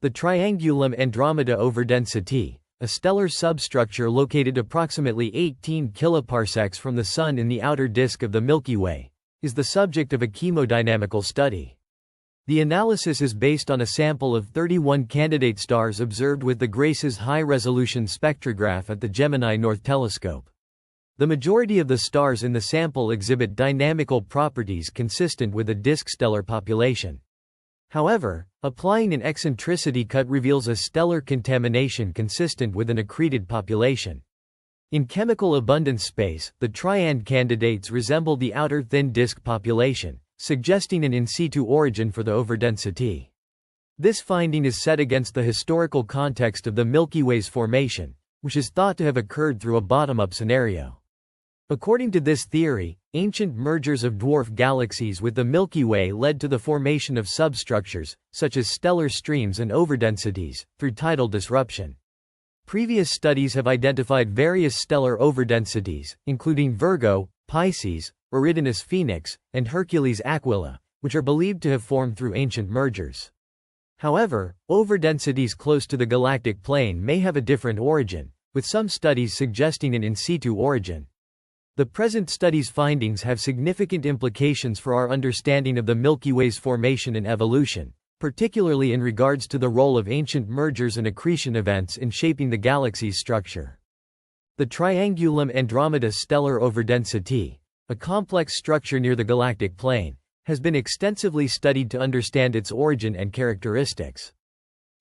The Triangulum-Andromeda Overdensity, a stellar substructure located approximately 18 kiloparsecs from the Sun in the outer disk of the Milky Way, is the subject of a chemodynamical study. The analysis is based on a sample of 31 candidate stars observed with the GRACE's high-resolution spectrograph at the Gemini North telescope. The majority of the stars in the sample exhibit dynamical properties consistent with a disk stellar population. However, applying an eccentricity cut reveals a stellar contamination consistent with an accreted population. In chemical abundance space, the TriAnd candidates resemble the outer thin disk population, suggesting an in situ origin for the overdensity. This finding is set against the historical context of the Milky Way's formation, which is thought to have occurred through a bottom-up scenario. According to this theory, ancient mergers of dwarf galaxies with the Milky Way led to the formation of substructures, such as stellar streams and overdensities, through tidal disruption. Previous studies have identified various stellar overdensities, including Virgo, Pisces, Eridanus Phoenix, and Hercules Aquila, which are believed to have formed through ancient mergers. However, overdensities close to the galactic plane may have a different origin, with some studies suggesting an in situ origin. The present study's findings have significant implications for our understanding of the Milky Way's formation and evolution, particularly in regards to the role of ancient mergers and accretion events in shaping the galaxy's structure. The Triangulum-Andromeda stellar overdensity, a complex structure near the galactic plane, has been extensively studied to understand its origin and characteristics.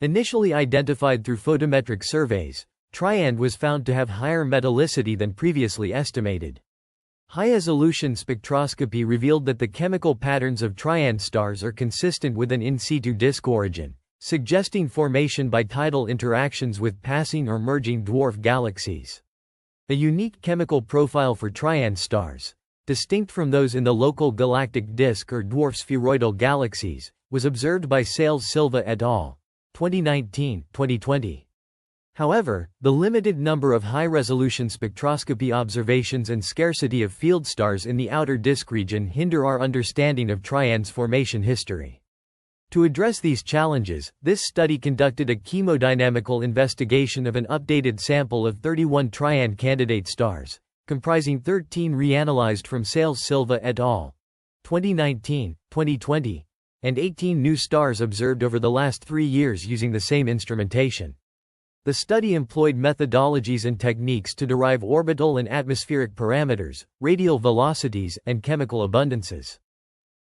Initially identified through photometric surveys, TriAnd was found to have higher metallicity than previously estimated. High-resolution spectroscopy revealed that the chemical patterns of TriAnd stars are consistent with an in situ disk origin, suggesting formation by tidal interactions with passing or merging dwarf galaxies. A unique chemical profile for TriAnd stars, distinct from those in the local galactic disk or dwarf spheroidal galaxies, was observed by Sales-Silva et al. 2019-2020. However, the limited number of high-resolution spectroscopy observations and scarcity of field stars in the outer disk region hinder our understanding of TriAnd's formation history. To address these challenges, this study conducted a chemodynamical investigation of an updated sample of 31 TriAnd candidate stars, comprising 13 reanalyzed from Sales-Silva et al. 2019, 2020, and 18 new stars observed over the last 3 years using the same instrumentation. The study employed methodologies and techniques to derive orbital and atmospheric parameters, radial velocities, and chemical abundances.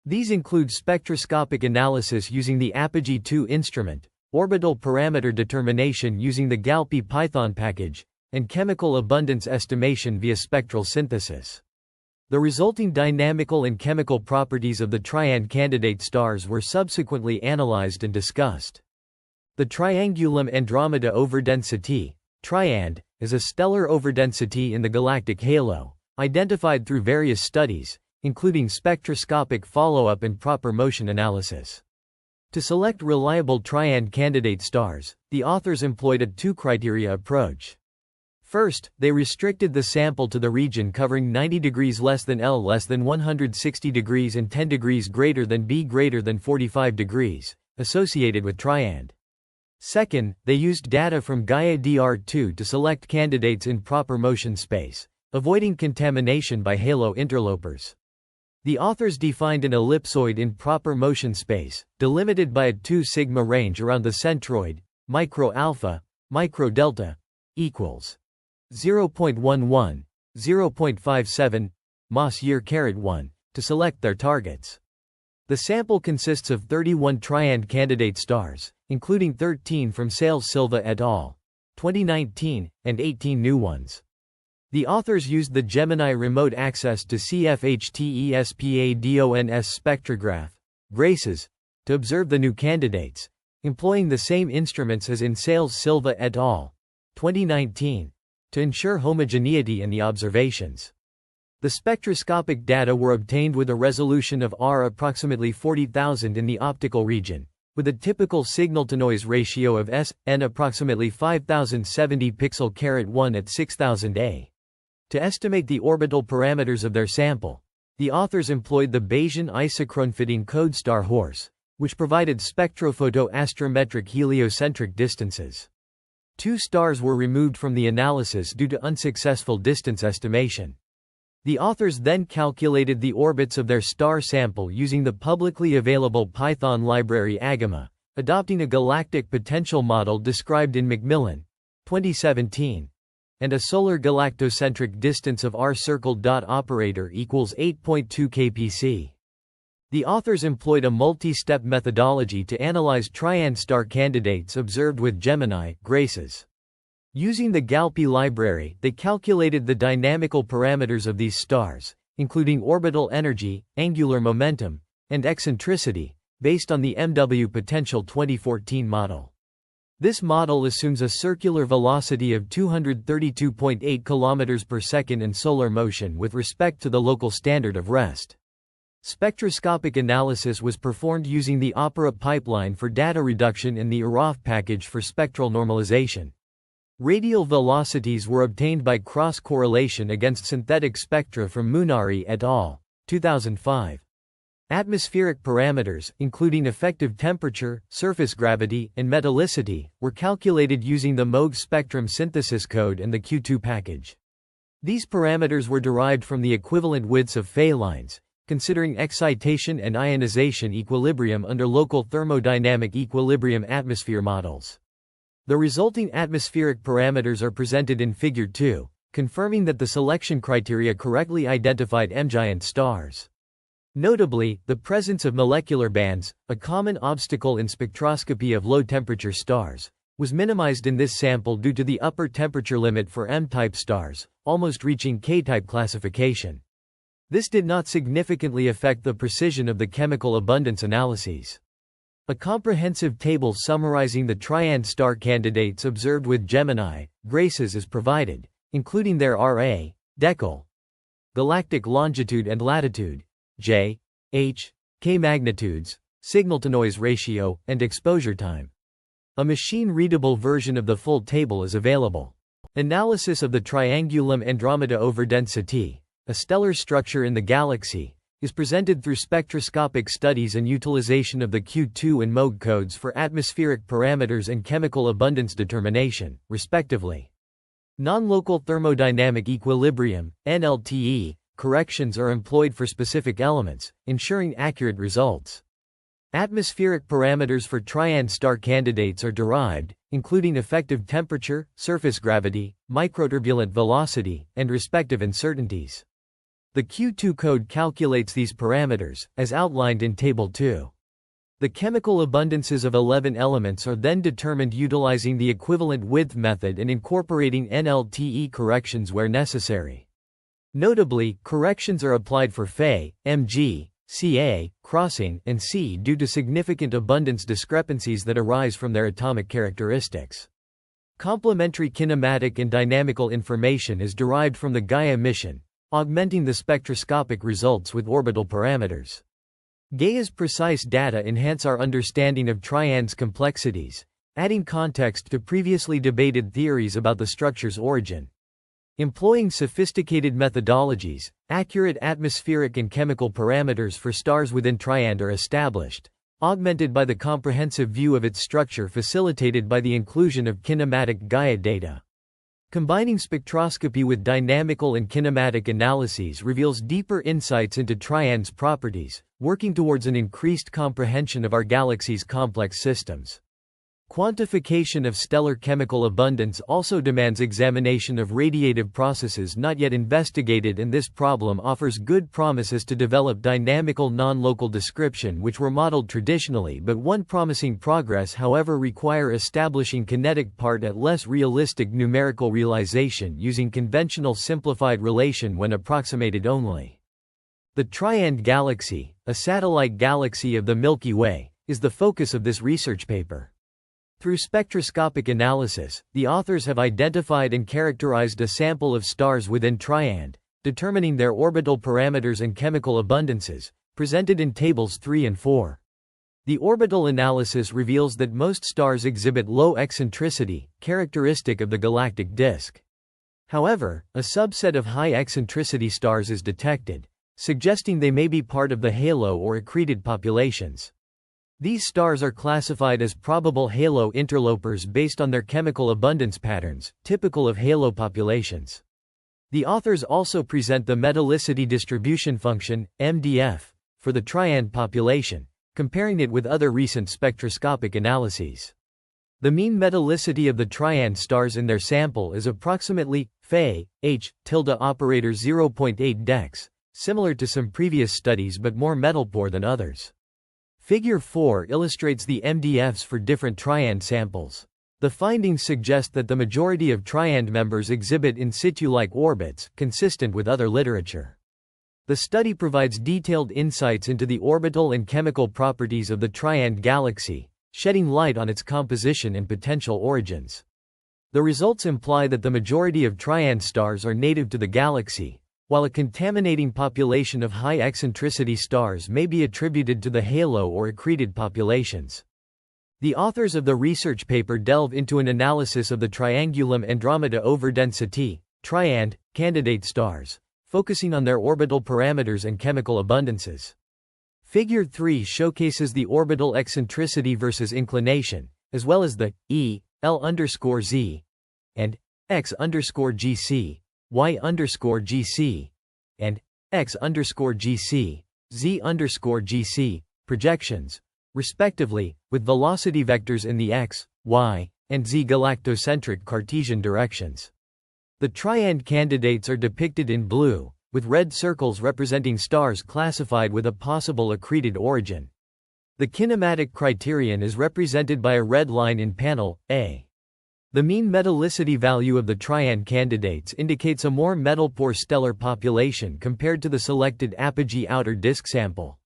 These include spectroscopic analysis using the Apogee 2 instrument, orbital parameter determination using the GALPI Python package, and chemical abundance estimation via spectral synthesis. The resulting dynamical and chemical properties of the TriAnd candidate stars were subsequently analyzed and discussed. The Triangulum-Andromeda Overdensity, TriAnd, is a stellar overdensity in the galactic halo, identified through various studies, including spectroscopic follow-up and proper motion analysis. To select reliable TriAnd candidate stars, the authors employed a two-criteria approach. First, they restricted the sample to the region covering 90 degrees less than L less than 160 degrees and 10 degrees greater than B greater than 45 degrees, associated with TriAnd. Second, they used data from Gaia DR2 to select candidates in proper motion space, avoiding contamination by halo interlopers. The authors defined an ellipsoid in proper motion space, delimited by a 2 sigma range around the centroid, micro alpha, micro delta, equals 0.11, 0.57, Mas year caret 1, to select their targets. The sample consists of 31 TriAnd candidate stars, including 13 from Sales-Silva et al. 2019, and 18 new ones. The authors used the Gemini Remote Access to CFHTESPADONS spectrograph, GRACES, to observe the new candidates, employing the same instruments as in Sales-Silva et al. 2019, to ensure homogeneity in the observations. The spectroscopic data were obtained with a resolution of R approximately 40,000 in the optical region, with a typical signal-to-noise ratio of S/N approximately 5070 pixel/1 at 6000 A. To estimate the orbital parameters of their sample, the authors employed the Bayesian isochronefitting code star horse, which provided spectrophotoastrometric heliocentric distances. 2 stars were removed from the analysis due to unsuccessful distance estimation. The authors then calculated the orbits of their star sample using the publicly available Python library Agama, adopting a galactic potential model described in Macmillan, 2017, and a solar galactocentric distance of r circled dot operator equals 8.2 kpc. The authors employed a multi-step methodology to analyze TriAnd star candidates observed with Gemini, Graces. Using the GALPI library, they calculated the dynamical parameters of these stars, including orbital energy, angular momentum, and eccentricity, based on the MW Potential 2014 model. This model assumes a circular velocity of 232.8 km per second and solar motion with respect to the local standard of rest. Spectroscopic analysis was performed using the Opera pipeline for data reduction in the ArXiv package for spectral normalization. Radial velocities were obtained by cross-correlation against synthetic spectra from Munari et al., 2005. Atmospheric parameters, including effective temperature, surface gravity, and metallicity, were calculated using the Moog spectrum synthesis code and the Q2 package. These parameters were derived from the equivalent widths of Fay lines, considering excitation and ionization equilibrium under local thermodynamic equilibrium atmosphere models. The resulting atmospheric parameters are presented in Figure 2, confirming that the selection criteria correctly identified M-giant stars. Notably, the presence of molecular bands, a common obstacle in spectroscopy of low-temperature stars, was minimized in this sample due to the upper temperature limit for M-type stars, almost reaching K-type classification. This did not significantly affect the precision of the chemical abundance analyses. A comprehensive table summarizing the TriAnd star candidates observed with Gemini, Graces is provided, including their Ra, decal, galactic longitude and latitude, J, H, K magnitudes, signal-to-noise ratio, and exposure time. A machine-readable version of the full table is available. Analysis of the Triangulum-Andromeda Overdensity, a stellar structure in the galaxy, is presented through spectroscopic studies and utilization of the Q2 and Moog codes for atmospheric parameters and chemical abundance determination, respectively. Non-local thermodynamic equilibrium, NLTE, corrections are employed for specific elements, ensuring accurate results. Atmospheric parameters for TriAnd star candidates are derived, including effective temperature, surface gravity, microturbulent velocity, and respective uncertainties. The Q2 code calculates these parameters, as outlined in Table 2. The chemical abundances of 11 elements are then determined utilizing the equivalent width method and incorporating NLTE corrections where necessary. Notably, corrections are applied for Fe, Mg, Ca, crossing, and C due to significant abundance discrepancies that arise from their atomic characteristics. Complementary kinematic and dynamical information is derived from the Gaia mission, augmenting the spectroscopic results with orbital parameters. Gaia's precise data enhance our understanding of TriAnd's complexities, adding context to previously debated theories about the structure's origin. Employing sophisticated methodologies, accurate atmospheric and chemical parameters for stars within TriAnd are established, augmented by the comprehensive view of its structure facilitated by the inclusion of kinematic Gaia data. Combining spectroscopy with dynamical and kinematic analyses reveals deeper insights into TriAnd's properties, working towards an increased comprehension of our galaxy's complex systems. Quantification of stellar chemical abundance also demands examination of radiative processes not yet investigated, and this problem offers good promises to develop dynamical non-local description which were modeled traditionally, but one promising progress however require establishing kinetic part at less realistic numerical realization using conventional simplified relation when approximated only. The TriAnd galaxy, a satellite galaxy of the Milky Way, is the focus of this research paper. Through spectroscopic analysis, the authors have identified and characterized a sample of stars within TriAnd, determining their orbital parameters and chemical abundances, presented in Tables 3 and 4. The orbital analysis reveals that most stars exhibit low eccentricity, characteristic of the galactic disk. However, a subset of high eccentricity stars is detected, suggesting they may be part of the halo or accreted populations. These stars are classified as probable halo interlopers based on their chemical abundance patterns, typical of halo populations. The authors also present the metallicity distribution function, MDF, for the TriAnd population, comparing it with other recent spectroscopic analyses. The mean metallicity of the TriAnd stars in their sample is approximately Fe H tilde operator 0.8 dex, similar to some previous studies but more metal poor than others. Figure 4 illustrates the MDFs for different TriAnd samples. The findings suggest that the majority of TriAnd members exhibit in situ-like orbits, consistent with other literature. The study provides detailed insights into the orbital and chemical properties of the TriAnd galaxy, shedding light on its composition and potential origins. The results imply that the majority of TriAnd stars are native to the galaxy, while a contaminating population of high eccentricity stars may be attributed to the halo or accreted populations. The authors of the research paper delve into an analysis of the Triangulum-Andromeda Overdensity, TriAnd, candidate stars, focusing on their orbital parameters and chemical abundances. Figure 3 showcases the orbital eccentricity versus inclination, as well as the L_Z and X_GC, Y_GC, and X_GC, Z_GC projections, respectively, with velocity vectors in the X, Y, and Z galactocentric Cartesian directions. The TriAnd candidates are depicted in blue, with red circles representing stars classified with a possible accreted origin. The kinematic criterion is represented by a red line in panel A. The mean metallicity value of the TriAnd candidates indicates a more metal-poor stellar population compared to the selected apogee outer disk sample.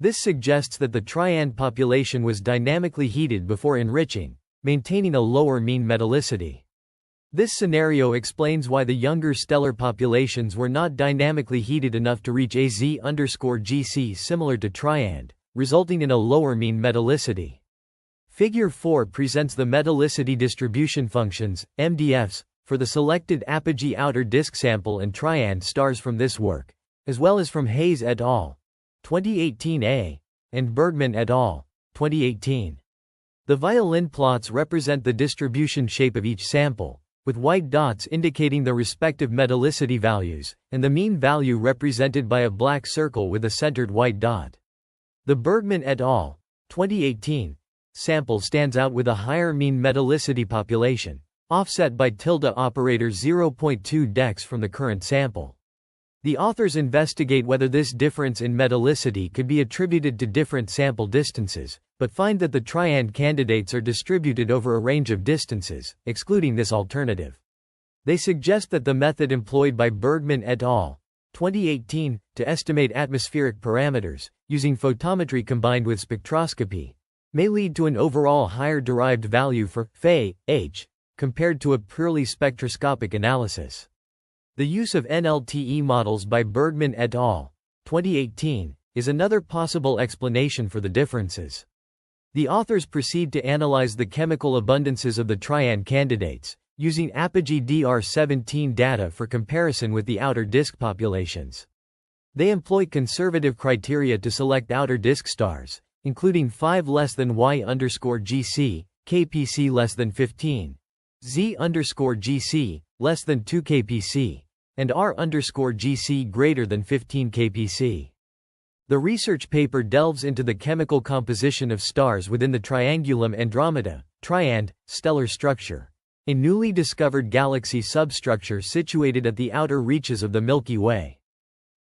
This suggests that the TriAnd population was dynamically heated before enriching, maintaining a lower mean metallicity. This scenario explains why the younger stellar populations were not dynamically heated enough to reach a Z_GC similar to TriAnd, resulting in a lower mean metallicity. Figure 4 presents the metallicity distribution functions, MDFs, for the selected apogee outer disk sample and TriAnd stars from this work, as well as from Hayes et al. 2018a, and Bergman et al. 2018. The violin plots represent the distribution shape of each sample, with white dots indicating the respective metallicity values, and the mean value represented by a black circle with a centered white dot. The Bergman et al. 2018 sample stands out with a higher mean metallicity population, offset by tilde operator 0.2 dex from the current sample. The authors investigate whether this difference in metallicity could be attributed to different sample distances, but find that the TriAnd candidates are distributed over a range of distances, excluding this alternative. They suggest that the method employed by Bergman et al. 2018 to estimate atmospheric parameters, using photometry combined with spectroscopy, may lead to an overall higher derived value for Fe H compared to a purely spectroscopic analysis. The use of NLTE models by Bergman et al. 2018 is another possible explanation for the differences. The authors proceed to analyze the chemical abundances of the TriAnd candidates, using apogee DR17 data for comparison with the outer disk populations. They employ conservative criteria to select outer disk stars, including 5 less than Y_GC, kpc less than 15, Z_GC, less than 2 kpc, and R_GC greater than 15 kpc. The research paper delves into the chemical composition of stars within the Triangulum-Andromeda, TriAnd, stellar structure, a newly discovered galaxy substructure situated at the outer reaches of the Milky Way.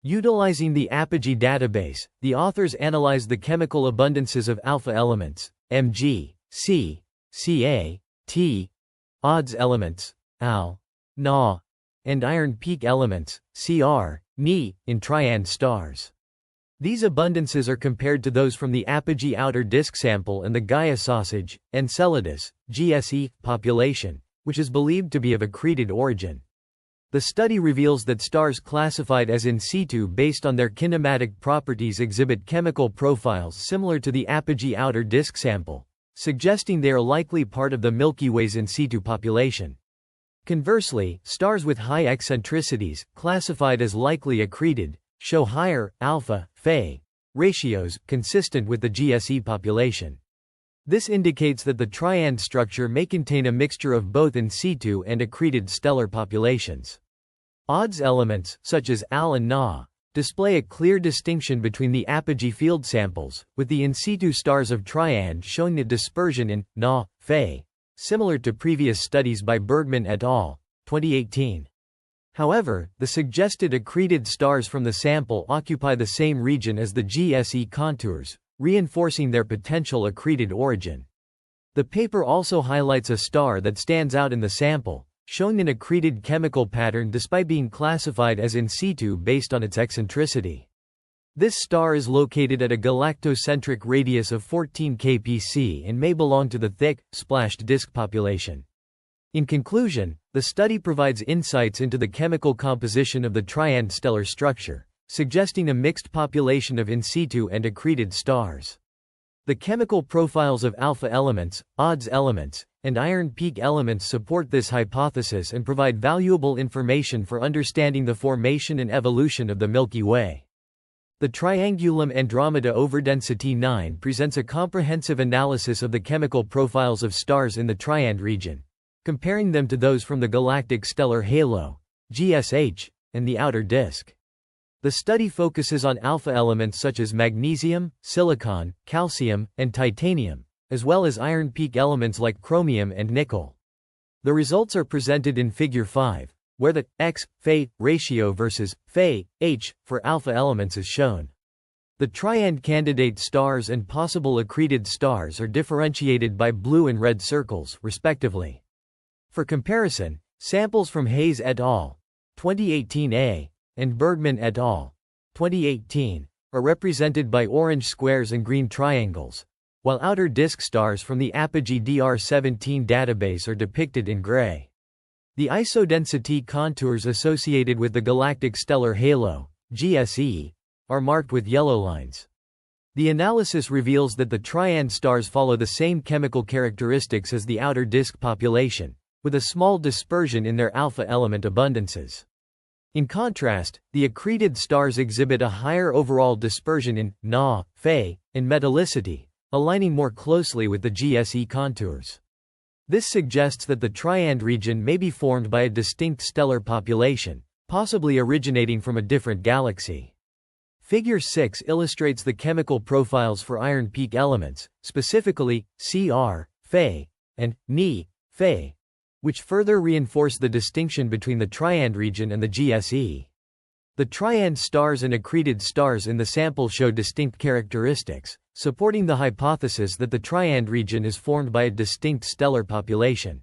Utilizing the Apogee database, the authors analyze the chemical abundances of alpha elements, Mg, C, Ca, T, odds elements, Al, Na, and iron peak elements, Cr, Ni, in TriAnd stars. These abundances are compared to those from the apogee outer disk sample and the Gaia sausage, Enceladus, GSE, population, which is believed to be of accreted origin. The study reveals that stars classified as in situ based on their kinematic properties exhibit chemical profiles similar to the apogee outer disk sample, suggesting they are likely part of the Milky Way's in situ population. Conversely, stars with high eccentricities, classified as likely accreted, show higher alpha Fe ratios, consistent with the GSE population. This indicates that the TriAnd structure may contain a mixture of both in situ and accreted stellar populations. Odds elements, such as Al and Na, display a clear distinction between the apogee field samples, with the in situ stars of TriAnd showing a dispersion in Na, Fe, similar to previous studies by Bergman et al. 2018. However, the suggested accreted stars from the sample occupy the same region as the GSE contours, reinforcing their potential accreted origin. The paper also highlights a star that stands out in the sample, showing an accreted chemical pattern despite being classified as in situ based on its eccentricity. This star is located at a galactocentric radius of 14 kpc and may belong to the thick, splashed disk population. In conclusion, the study provides insights into the chemical composition of the TriAnd stellar structure, suggesting a mixed population of in situ and accreted stars. The chemical profiles of alpha elements, odds elements, and iron peak elements support this hypothesis and provide valuable information for understanding the formation and evolution of the Milky Way. The Triangulum-Andromeda Overdensity 9 presents a comprehensive analysis of the chemical profiles of stars in the TriAnd region, comparing them to those from the galactic stellar halo, GSH, and the outer disk. The study focuses on alpha elements such as magnesium, silicon, calcium, and titanium, as well as iron peak elements like chromium and nickel. The results are presented in Figure 5, where the X-Fe ratio versus Fe-H for alpha elements is shown. The TriAnd candidate stars and possible accreted stars are differentiated by blue and red circles, respectively. For comparison, samples from Hayes et al. 2018a and Bergman et al. 2018 are represented by orange squares and green triangles, while outer disk stars from the Apogee DR17 database are depicted in gray. The isodensity contours associated with the galactic stellar halo, GSE, are marked with yellow lines. The analysis reveals that the TriAnd stars follow the same chemical characteristics as the outer disk population, with a small dispersion in their alpha element abundances. In contrast, the accreted stars exhibit a higher overall dispersion in Na, Fe, and metallicity, aligning more closely with the GSE contours. This suggests that the TriAnd region may be formed by a distinct stellar population, possibly originating from a different galaxy. Figure 6 illustrates the chemical profiles for iron peak elements, specifically Cr, Fe, and Ni, Fe, which further reinforce the distinction between the TriAnd region and the GSE. The TriAnd stars and accreted stars in the sample show distinct characteristics, supporting the hypothesis that the TriAnd region is formed by a distinct stellar population.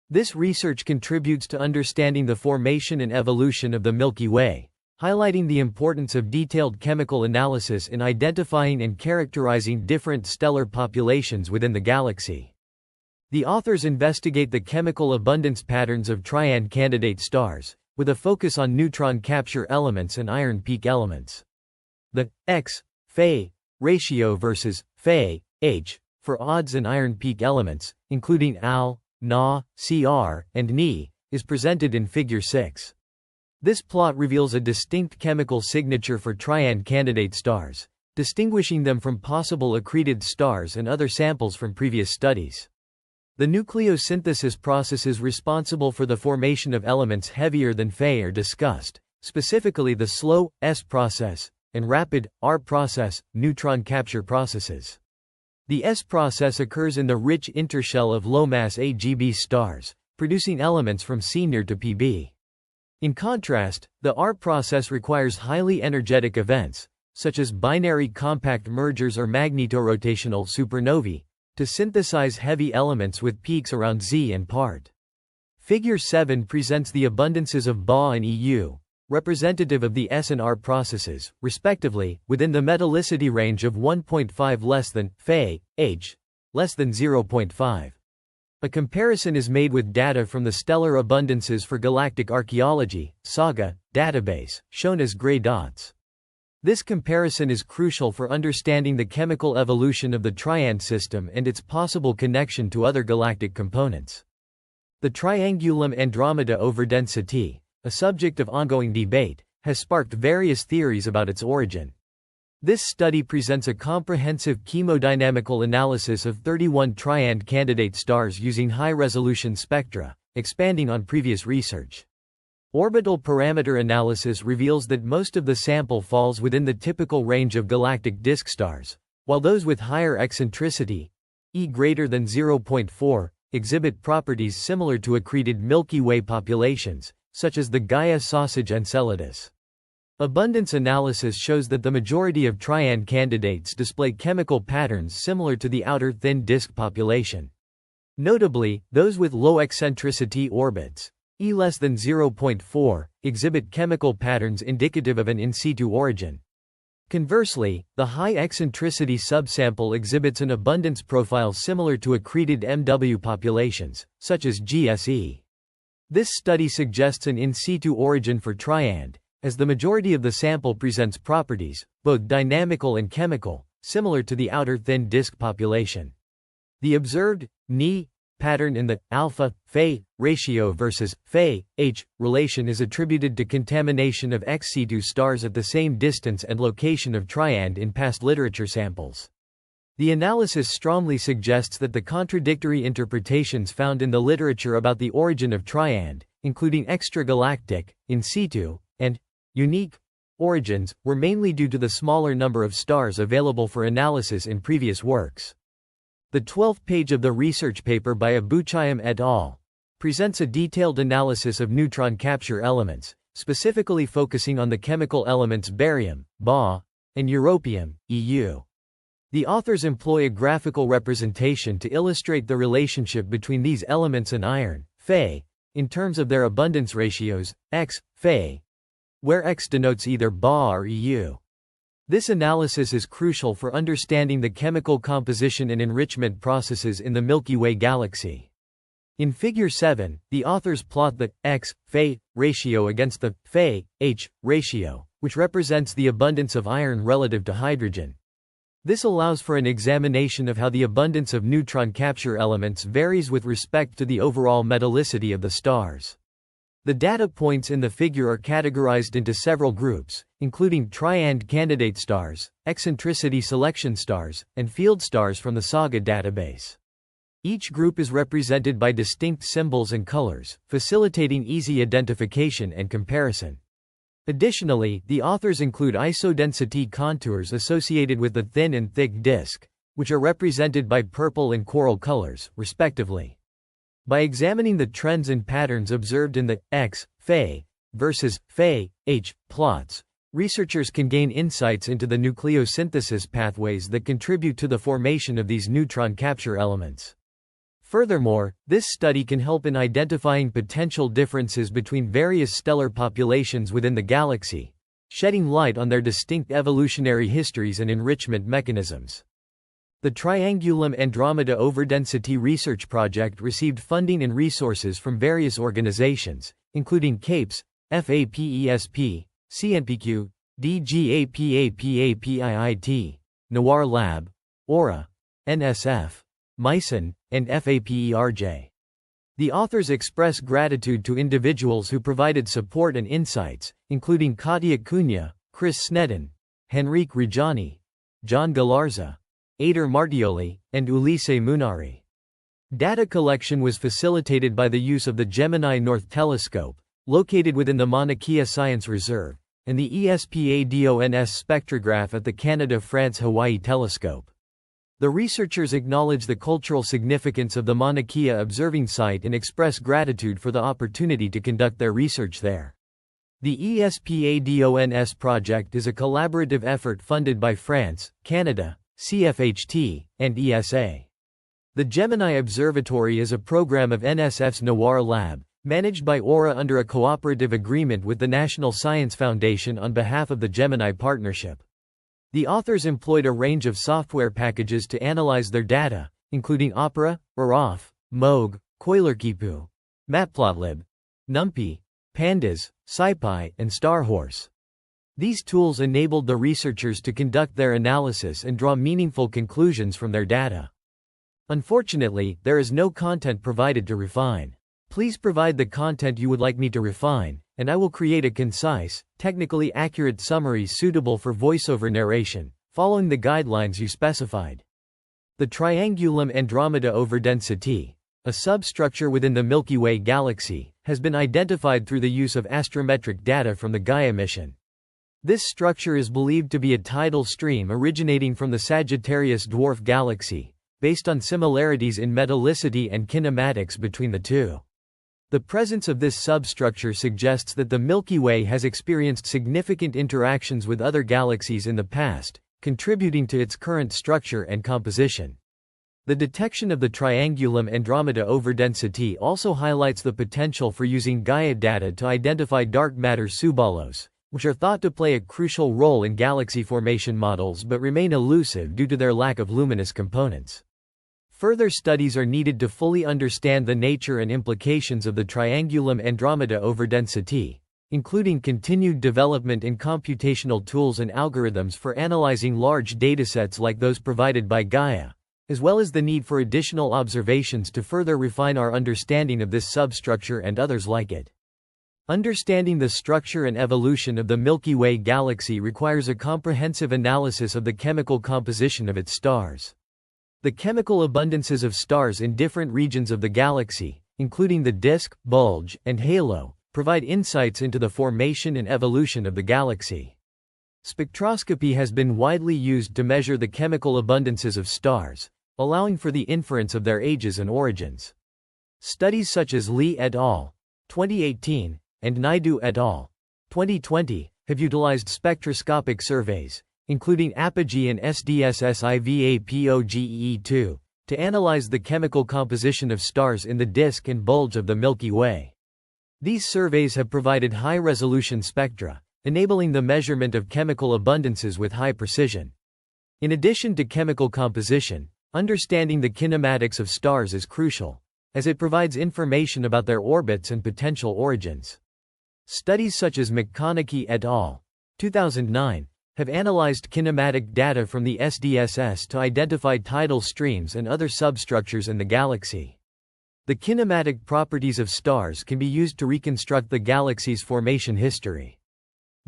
This research contributes to understanding the formation and evolution of the Milky Way, highlighting the importance of detailed chemical analysis in identifying and characterizing different stellar populations within the galaxy. The authors investigate the chemical abundance patterns of TriAnd candidate stars, with a focus on neutron capture elements and iron peak elements. The X-Fe ratio versus Fe-H for odds and iron peak elements, including Al, Na, Cr, and Ni, is presented in Figure 6. This plot reveals a distinct chemical signature for TriAnd candidate stars, distinguishing them from possible accreted stars and other samples from previous studies. The nucleosynthesis processes responsible for the formation of elements heavier than Fe are discussed, specifically the slow S process and rapid R process, neutron capture processes. The S process occurs in the rich intershell of low-mass AGB stars, producing elements from C near to Pb. In contrast, the R process requires highly energetic events, such as binary compact mergers or magnetorotational supernovae, to synthesize heavy elements with peaks around Z and part. Figure 7 presents the abundances of Ba and Eu, representative of the S and R processes, respectively, within the metallicity range of 1.5 less than Fe, H, less than 0.5. A comparison is made with data from the Stellar Abundances for Galactic Archaeology, SAGA, database, shown as gray dots. This comparison is crucial for understanding the chemical evolution of the TriAnd system and its possible connection to other galactic components. The Triangulum-Andromeda Overdensity, a subject of ongoing debate, has sparked various theories about its origin. This study presents a comprehensive chemodynamical analysis of 31 TriAnd candidate stars using high-resolution spectra, expanding on previous research. Orbital parameter analysis reveals that most of the sample falls within the typical range of galactic disk stars, while those with higher eccentricity, E greater than 0.4, exhibit properties similar to accreted Milky Way populations, such as the Gaia sausage Enceladus. Abundance analysis shows that the majority of TriAnd candidates display chemical patterns similar to the outer thin disk population. Notably, those with low eccentricity orbits, E less than 0.4, exhibit chemical patterns indicative of an in situ origin. Conversely, the high eccentricity subsample exhibits an abundance profile similar to accreted MW populations, such as GSE. This study suggests an in situ origin for TriAnd, as the majority of the sample presents properties, both dynamical and chemical, similar to the outer thin disk population. The observed Ni pattern in the alpha-Fe ratio versus Fe-H relation is attributed to contamination of ex situ stars at the same distance and location of TriAnd in past literature samples. The analysis strongly suggests that the contradictory interpretations found in the literature about the origin of TriAnd, including extragalactic, in situ, and unique origins, were mainly due to the smaller number of stars available for analysis in previous works. The 12th page of the research paper by Abuchaim et al. Presents a detailed analysis of neutron capture elements, specifically focusing on the chemical elements barium, Ba, and europium, Eu. The authors employ a graphical representation to illustrate the relationship between these elements and iron, Fe, in terms of their abundance ratios, X, Fe, where X denotes either Ba or Eu. This analysis is crucial for understanding the chemical composition and enrichment processes in the Milky Way galaxy. In Figure 7, the authors plot the X-Fe ratio against the Fe-H ratio, which represents the abundance of iron relative to hydrogen. This allows for an examination of how the abundance of neutron capture elements varies with respect to the overall metallicity of the stars. The data points in the figure are categorized into several groups, including TriAnd candidate stars, eccentricity selection stars, and field stars from the SAGA database. Each group is represented by distinct symbols and colors, facilitating easy identification and comparison. Additionally, the authors include isodensity contours associated with the thin and thick disk, which are represented by purple and coral colors, respectively. By examining the trends and patterns observed in the X-Fe versus Fe-H plots, researchers can gain insights into the nucleosynthesis pathways that contribute to the formation of these neutron capture elements. Furthermore, this study can help in identifying potential differences between various stellar populations within the galaxy, shedding light on their distinct evolutionary histories and enrichment mechanisms. The Triangulum-Andromeda Overdensity research project received funding and resources from various organizations, including CAPES, FAPESP, CNPq, DGAPAPAPIIT, Noir Lab, Aura, NSF, MISON, and FAPERJ. The authors express gratitude to individuals who provided support and insights, including Katia Cunha, Chris Snedden, Henrique Reggiani, John Galarza, Ader Martioli, and Ulisse Munari. Data collection was facilitated by the use of the Gemini North telescope, located within the Mauna Kea Science Reserve, and the ESPADONS spectrograph at the Canada-France-Hawaii telescope. The researchers acknowledge the cultural significance of the Mauna Kea observing site and express gratitude for the opportunity to conduct their research there. The ESPADONS project is a collaborative effort funded by France, Canada, CFHT, and ESA. The Gemini Observatory is a program of NSF's Noir Lab, managed by Aura under a cooperative agreement with the National Science Foundation on behalf of the Gemini Partnership. The authors employed a range of software packages to analyze their data, including Opera, ArXiv, Moog, Coilerkipu, Matplotlib, NumPy, Pandas, SciPy, and Starhorse. These tools enabled the researchers to conduct their analysis and draw meaningful conclusions from their data. Unfortunately, there is no content provided to refine. Please provide the content you would like me to refine, and I will create a concise, technically accurate summary suitable for voiceover narration, following the guidelines you specified. The Triangulum-Andromeda Overdensity, a substructure within the Milky Way galaxy, has been identified through the use of astrometric data from the Gaia mission. This structure is believed to be a tidal stream originating from the Sagittarius dwarf galaxy, based on similarities in metallicity and kinematics between the two. The presence of this substructure suggests that the Milky Way has experienced significant interactions with other galaxies in the past, contributing to its current structure and composition. The detection of the Triangulum-Andromeda Overdensity also highlights the potential for using Gaia data to identify dark matter subhalos, which are thought to play a crucial role in galaxy formation models but remain elusive due to their lack of luminous components. Further studies are needed to fully understand the nature and implications of the Triangulum-Andromeda Overdensity, including continued development in computational tools and algorithms for analyzing large datasets like those provided by Gaia, as well as the need for additional observations to further refine our understanding of this substructure and others like it. Understanding the structure and evolution of the Milky Way galaxy requires a comprehensive analysis of the chemical composition of its stars. The chemical abundances of stars in different regions of the galaxy, including the disk, bulge, and halo, provide insights into the formation and evolution of the galaxy. Spectroscopy has been widely used to measure the chemical abundances of stars, allowing for the inference of their ages and origins. Studies such as Lee et al. 2018 and Naidu et al. 2020 have utilized spectroscopic surveys, including apogee and SDSS-IVA-POGEE2, to analyze the chemical composition of stars in the disk and bulge of the Milky Way. These surveys have provided high-resolution spectra, enabling the measurement of chemical abundances with high precision. In addition to chemical composition, understanding the kinematics of stars is crucial, as it provides information about their orbits and potential origins. Studies such as McConaughey et al. 2009 have analyzed kinematic data from the SDSS to identify tidal streams and other substructures in the galaxy. The kinematic properties of stars can be used to reconstruct the galaxy's formation history.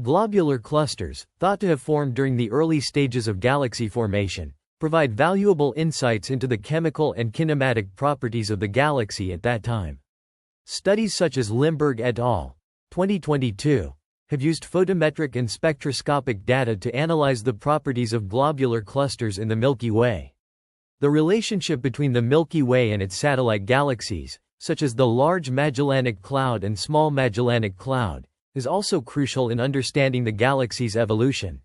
Globular clusters, thought to have formed during the early stages of galaxy formation, provide valuable insights into the chemical and kinematic properties of the galaxy at that time. Studies such as Limberg et al. 2022 have used photometric and spectroscopic data to analyze the properties of globular clusters in the Milky Way. The relationship between the Milky Way and its satellite galaxies, such as the Large Magellanic Cloud and Small Magellanic Cloud, is also crucial in understanding the galaxy's evolution.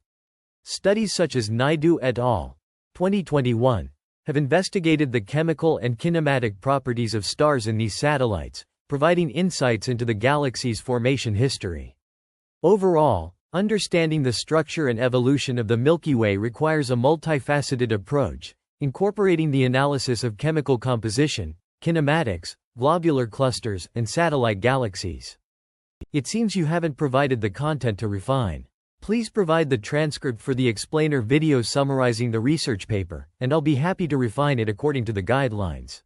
Studies such as Naidu et al. 2021 have investigated the chemical and kinematic properties of stars in these satellites, providing insights into the galaxy's formation history. Overall, understanding the structure and evolution of the Milky Way requires a multifaceted approach, incorporating the analysis of chemical composition, kinematics, globular clusters, and satellite galaxies. It seems you haven't provided the content to refine. Please provide the transcript for the explainer video summarizing the research paper, and I'll be happy to refine it according to the guidelines.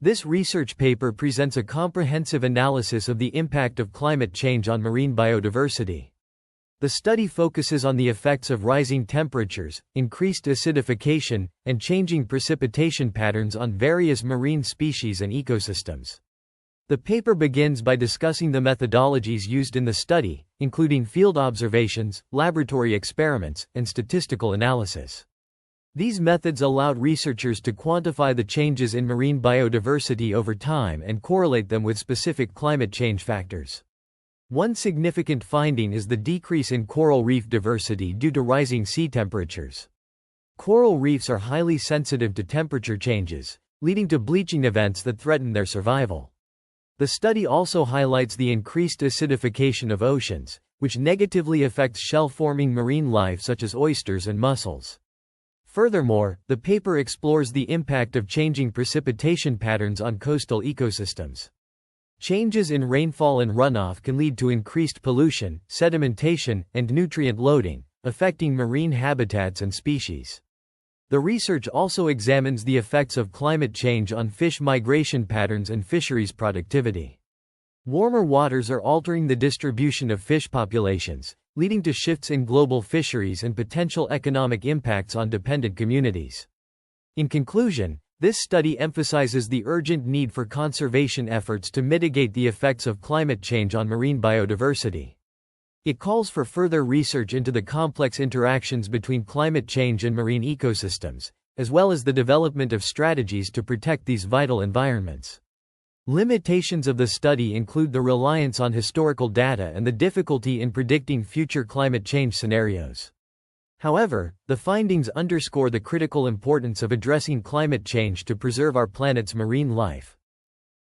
This research paper presents a comprehensive analysis of the impact of climate change on marine biodiversity. The study focuses on the effects of rising temperatures, increased acidification, and changing precipitation patterns on various marine species and ecosystems. The paper begins by discussing the methodologies used in the study, including field observations, laboratory experiments, and statistical analysis. These methods allowed researchers to quantify the changes in marine biodiversity over time and correlate them with specific climate change factors. One significant finding is the decrease in coral reef diversity due to rising sea temperatures. Coral reefs are highly sensitive to temperature changes, leading to bleaching events that threaten their survival. The study also highlights the increased acidification of oceans, which negatively affects shell-forming marine life such as oysters and mussels. Furthermore, the paper explores the impact of changing precipitation patterns on coastal ecosystems. Changes in rainfall and runoff can lead to increased pollution, sedimentation, and nutrient loading, affecting marine habitats and species. The research also examines the effects of climate change on fish migration patterns and fisheries productivity. Warmer waters are altering the distribution of fish populations, leading to shifts in global fisheries and potential economic impacts on dependent communities. In conclusion, this study emphasizes the urgent need for conservation efforts to mitigate the effects of climate change on marine biodiversity. It calls for further research into the complex interactions between climate change and marine ecosystems, as well as the development of strategies to protect these vital environments. Limitations of the study include the reliance on historical data and the difficulty in predicting future climate change scenarios. However, the findings underscore the critical importance of addressing climate change to preserve our planet's marine life.